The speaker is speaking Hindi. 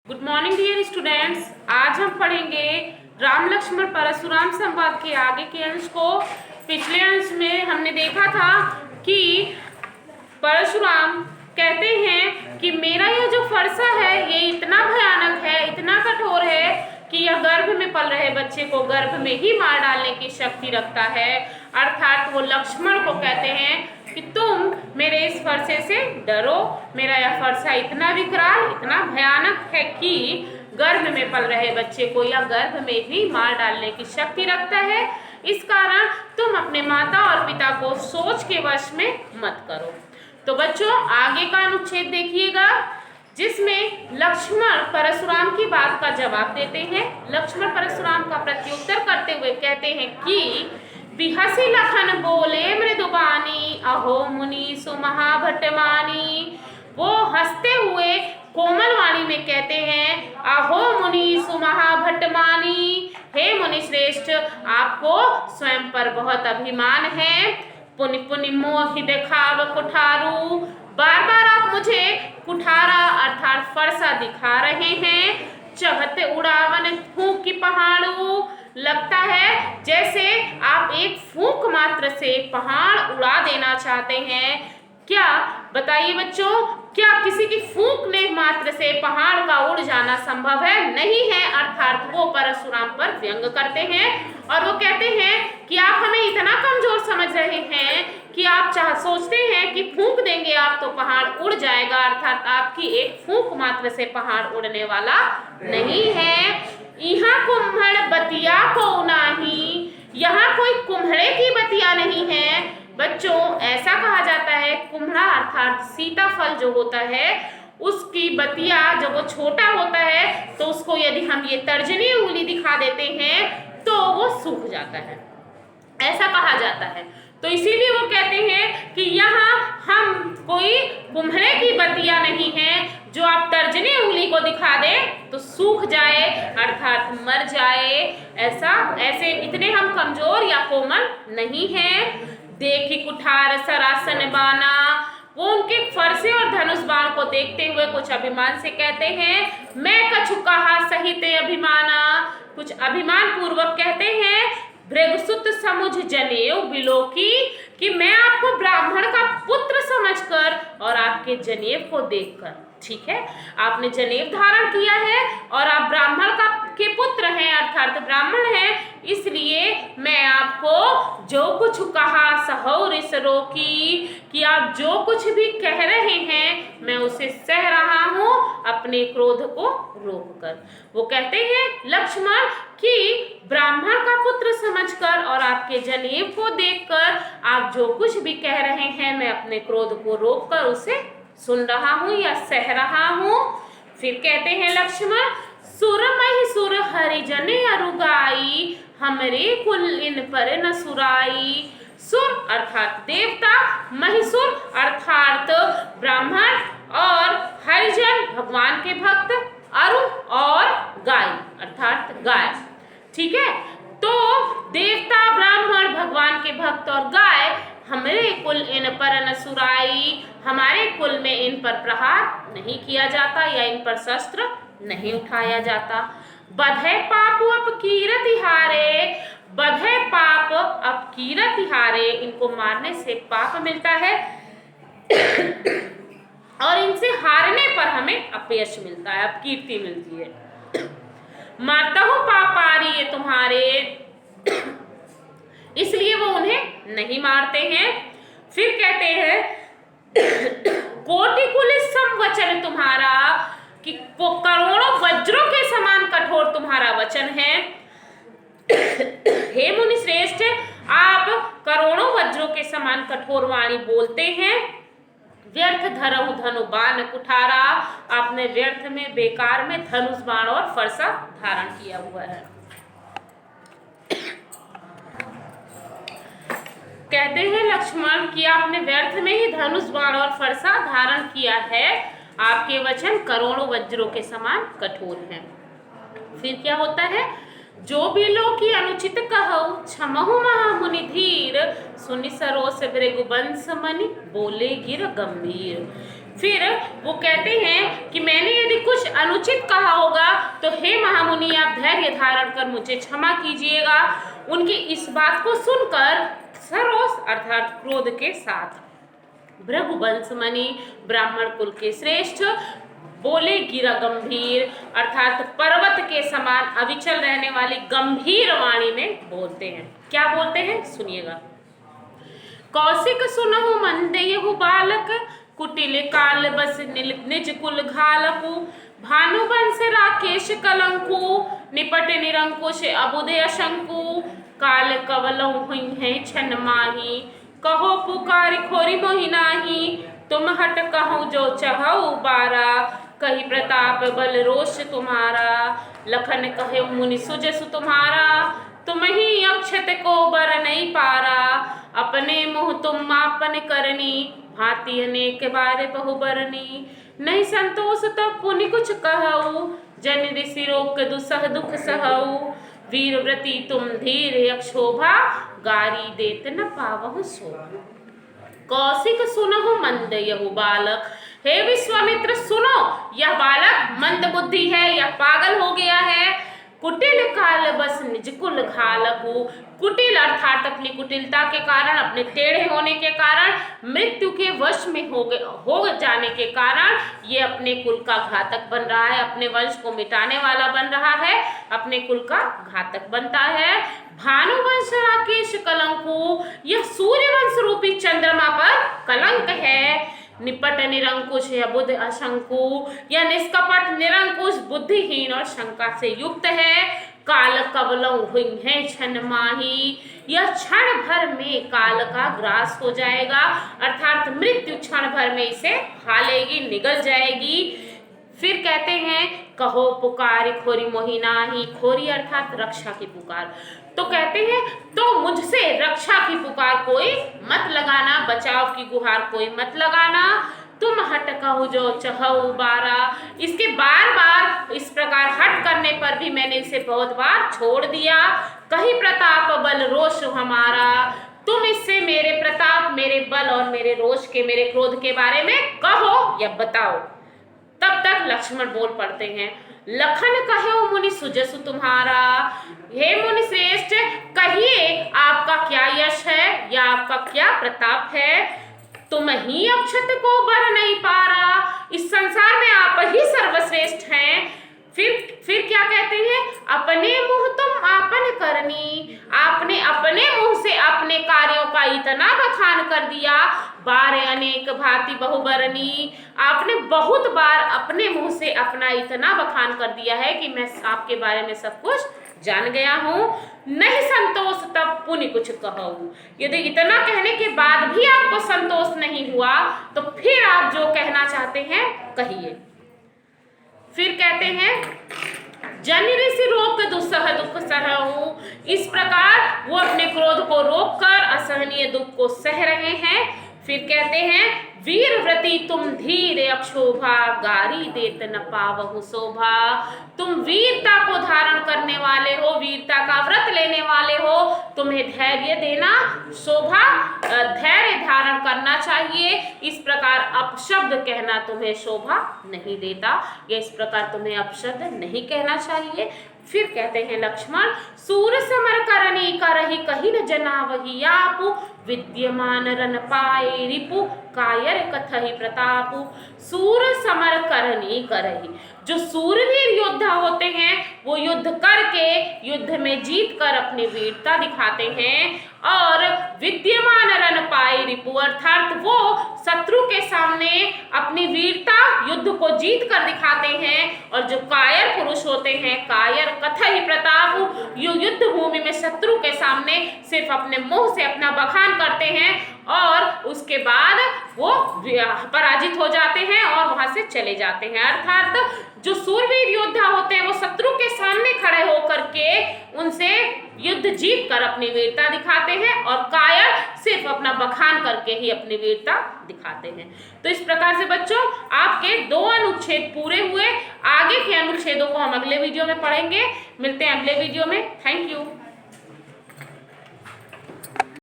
Good morning dear students. आज हम पढ़ेंगे राम लक्ष्मण परशुराम संवाद के आगे के अंश को। पिछले अंश में हमने देखा था कि परशुराम कहते हैं कि मेरा यह जो फरसा है ये इतना भयानक है, इतना कठोर है कि यह गर्भ में पल रहे बच्चे को गर्भ में ही मार डालने की शक्ति रखता है। अर्थात वो लक्ष्मण को कहते हैं कि तुम मेरे इस फरसे से डरो। मेरा यह फरसा इतना विकराल, इतना भयानक है कि गर्भ में पल रहे बच्चे को या गर्भ में ही मार डालने की शक्ति रखता है। इस कारण तुम अपने माता और पिता को सोच के वश में मत करो। तो बच्चों आगे का अनुच्छेद देखिएगा जिसमें लक्ष्मण परशुराम की बात का जवाब देते हैं। लक्ष्मण परशुराम का प्रत्युत्तर करते हुए कहते हैं कि बिहसी लखन बोले मृदुबानी अहो मुनि सुमहाभट्टमानी। वो हंसते हुए कोमल वाणी में कहते हैं अहो मुनि सुमहाभट्टमानी, हे मुनि श्रेष्ठ आपको स्वयं पर बहुत अभिमान है। पुनि पुनि मोहि देखाव कुठारू, बार बार आप मुझे कुठारा अर्थात फरसा दिखा रहे हैं। चहत उड़ावन फूंक की पहाड़ू, लगता है जैसे आप एक फूंक मात्र से पहाड़ उड़ा देना चाहते हैं। क्या बताइए बच्चों, क्या किसी की फूंकने मात्र से पहाड़ का उड़ जाना संभव है? नहीं है। अर्थात वो परशुराम पर व्यंग करते हैं और वो कहते हैं कि आप हमें इतना कमजोर समझ रहे हैं कि आप सोचते हैं कि फूंक देंगे आप तो पहाड़ उड़ जाएगा। अर्थात आपकी एक फूंक मात्र से पहाड़ उड़ने वाला नहीं है। यहाँ कुम्हड़ बतिया को नाही, यहाँ कोई कुम्हड़े की बतिया नहीं है। बच्चों ऐसा कहा जाता है कुम्हड़ा अर्थात सीताफल जो होता है उसकी बतिया जब वो छोटा होता है तो उसको यदि हम ये तर्जनी उंगली दिखा देते हैं तो वो सूख जाता है, ऐसा कहा जाता है। तो इसीलिए वो कहते हैं कि यहाँ हम कोई कुम्हड़े की बतिया नहीं है जो आप तर्जनी उंगली को दिखा दें तो सूख जाए अर्थात मर जाए। ऐसे इतने हम कमजोर या कोमल नहीं हैं। देखी कुठार सरासन बाना, वो उनके फरसे और धनुष बाण को देखते हुए कुछ अभिमान से कहते हैं मैं कछु कहा सहित अभिमाना, कुछ अभिमान पूर्वक कहते हैं भृगुसुत समुझ जनेऊ बिलोकी, कि मैं आपको ब्राह्मण का पुत्र समझकर और आपके जनेऊ को देखकर, ठीक है आपने जनेऊ धारण किया है और आप ब्राह्मण के पुत्र हैं अर्थात ब्राह्मण हैं, इसलिए मैं आपको जो कुछ कहा सहौर रोकी, कि आप जो कुछ भी कह रहे हैं मैं उसे सह रहा हूं अपने क्रोध को रोककर। वो कहते हैं लक्ष्मण कि ब्राह्मण का पुत्र समझकर और आपके जनेऊ को देखकर आप जो कुछ भी कह रहे हैं मैं अपने क्रोध को रोककर उसे सुन रहा हूं या सह रहा हूं। फिर कहते हैं लक्ष्मण सुर महिसुर हरिजन अरुगाई, हमरे कुल इन पर न सुराई। सुर अर्थात देवता, महिसुर अर्थात ब्राह्मण और हरिजन भगवान के भक्त, अरु और गाय अर्थात गाय, ठीक है। तो देवता ब्राह्मण भगवान के भक्त और गाय हमारे कुल इन पर न सुराई, हमारे कुल में इन पर प्रहार नहीं किया जाता या इन पर शस्त्र नहीं उठाया जाता। बधे पाप अपकीरत हारे, बधे पाप अपकीरत हारे, इनको मारने से पाप मिलता है और इनसे हारने पर हमें अपयश मिलता है, अपकीर्ति मिलती है। मारता हूं पापारी ये तुम्हारे, इसलिए वो उन्हें नहीं मारते हैं। फिर कहते हैं कोटि कुल वचन तुम्हारा, कि करोड़ों वज्रों के समान कठोर तुम्हारा वचन है। हे मुनि श्रेष्ठ आप करोड़ों वज्रों के समान कठोर वाणी बोलते हैं। व्यर्थ धरहु धनु बाण कुठारा, आपने व्यर्थ में बेकार में धनुष बाण और फरसा धारण किया हुआ है। कहते हैं लक्ष्मण कि आपने व्यर्थ में ही धनुष बाण और फरसा धारण किया है, आपके वचन करोड़ों वज्रों के समान कठोर हैं। फिर क्या होता है जो भी लोग की अनुचित कहो क्षमहु महामुनि धीर, सुनि सरोस भृगुवंश मनि बोले गिर गंभीर, फिर वो कहते हैं कि मैंने यदि कुछ अनुचित कहा होगा तो हे महामुनि आप धैर्य धारण कर मुझे क्षमा कीजिएगा। उनकी इस बात को सुनकर सरोष अर्थात क्रोध के साथ भृगुवंश मणि ब्राह्मण कुल के श्रेष्ठ बोले गिरा गंभीर अर्थात पर्वत के समान अविचल रहने वाली गंभीर वाणी में बोलते हैं। क्या बोलते हैं सुनिएगा। कौशिक सुनहु मंदेयहु बालक कुटिल काल बस निज कुल घालकु भानुवंश राकेश कलंकु निपट निरंकुश अबुदय शंकु काल कवलौ हुई है छन माही कहो पुकार खोरी मोहि नाही तुम हट कहो जो चहु बारा कही प्रताप बल रोष तुम्हारा लखन कहे मुनि सुजसु तुम्हारा तुम ही अक्षत को बर नहीं पारा अपने मुँह तुम मापन करनी भांति अनेक बार बहुबरनी नहीं संतोष तब पुनि कुछ कहऊ जन ऋषि रोक दुसह दुख सहऊ वीर व्रती तुम धीर अक्षोभा गारी देत न पावहु शोभा। कौशिक सुनहु मंद यहु बालक हे विश्वामित्र सुनो यह बालक मंद बुद्धि है यह पागल हो गया है। कुटिल काल बस निज कुल घालकु कुटिल अर्थात अपनी कुटिलता के कारण अपने टेढ़े होने के कारण मृत्यु के वश में हो जाने के कारण ये अपने कुल का घातक बन रहा है अपने वंश को मिटाने वाला बन रहा है अपने कुल का घातक बनता है। भानुवंश राकेश कलंकु यह सूर्यवंश रूपी चंद्रमा पर कलंक है। निपट निरंकुश या बुद्ध अशंकु या निष्कपट निरंकुश बुद्धिहीन और शंका से युक्त है। काल कवलौ हुई है क्षण माही यह क्षण भर में काल का ग्रास हो जाएगा अर्थात मृत्यु क्षण भर में इसे खा लेगी निगल जाएगी। फिर कहते हैं कहो पुकार खोरी मोहि नाही खोरी अर्थात रक्षा की पुकार। तो कहते हैं तो मुझसे रक्षा की पुकार कोई मत लगाना बचाव की गुहार कोई मत लगाना तुम हट कहो जो चहु बारा। इसके बार बार इस प्रकार हट करने पर भी मैंने इसे बहुत बार छोड़ दिया। कही प्रताप बल रोष हमारा तुम इससे मेरे प्रताप मेरे बल और मेरे रोष के मेरे क्रोध के बारे में कहो या बताओ। तब तक लक्ष्मण बोल पड़ते हैं लखन कहे मुनि सुजसु तुम्हारा हे मुनि श्रेष्ठ कहिए आपका क्या यश है या आपका क्या प्रताप है। तुम ही अक्षत को बर नहीं पारा इस संसार में आप ही सर्वश्रेष्ठ हैं। फिर क्या कहते हैं अपने मुंह तुम आपन करनी आपने अपने मुंह से अपने कार्यों का इतना बखान कर दिया। बार अनेक भांति बहुबरनी आपने बहुत बार अपने मुंह से अपना इतना बखान कर दिया है कि मैं आपके बारे में सब कुछ जान गया हूँ। नहीं संतोष तब पुनि कुछ कहूँ। यदि इतना कहने के बाद भी आपको संतोष नहीं हुआ तो फिर आप जो कहना चाहते हैं कहिए। फिर कहते हैं जन ऋषि रोक दुसह दुख सहऊ इस प्रकार वो अपने क्रोध को रोककर असहनीय दुख को सह रहे हैं। फिर कहते हैं वीर व्रती तुम धीर अक्षोभा गारी देत न पावहु शोभा। तुम वीरता को धारण करने वाले हो वीरता का व्रत लेने वाले हो तुम्हें धैर्य देना शोभा धैर्य धारण करना चाहिए। इस प्रकार अपशब्द कहना तुम्हें शोभा नहीं देता या इस प्रकार तुम्हें अपशब्द नहीं कहना चाहिए। फिर कहते हैं लक्ष्मण सूर समर करनी करही कही न जना वही आपु विद्यमान रन पाए रिपु कायर कथहि प्रतापु। सूर समर करनी करही जो सूरवीर योद्धा होते हैं वो युद्ध करके युद्ध में जीत कर अपनी वीरता दिखाते हैं। और विद्यमान रन पाए रिपु अर्थात वो शत्रु के सामने अपनी वीरता युद्ध को जीत कर दिखाते हैं। और जो कायर पुरुष होते हैं कायर कथहि प्रताप युद्ध भूमि में शत्रु के सामने सिर्फ अपने मुंह से अपना बखान करते हैं और उसके बाद वो पराजित हो जाते हैं और वहां से चले जाते हैं। अर्थात जो सूरवीर योद्धा होते हैं वो शत्रु के सामने खड़े होकर के उनसे युद्ध जीत कर अपनी वीरता दिखाते हैं और कायर सिर्फ अपना बखान करके ही अपनी वीरता दिखाते हैं। तो इस प्रकार से बच्चों आपके 2 अनुच्छेद पूरे हुए। आगे के अनुच्छेदों को हम अगले वीडियो में पढ़ेंगे। मिलते हैं अगले वीडियो में। Thank you.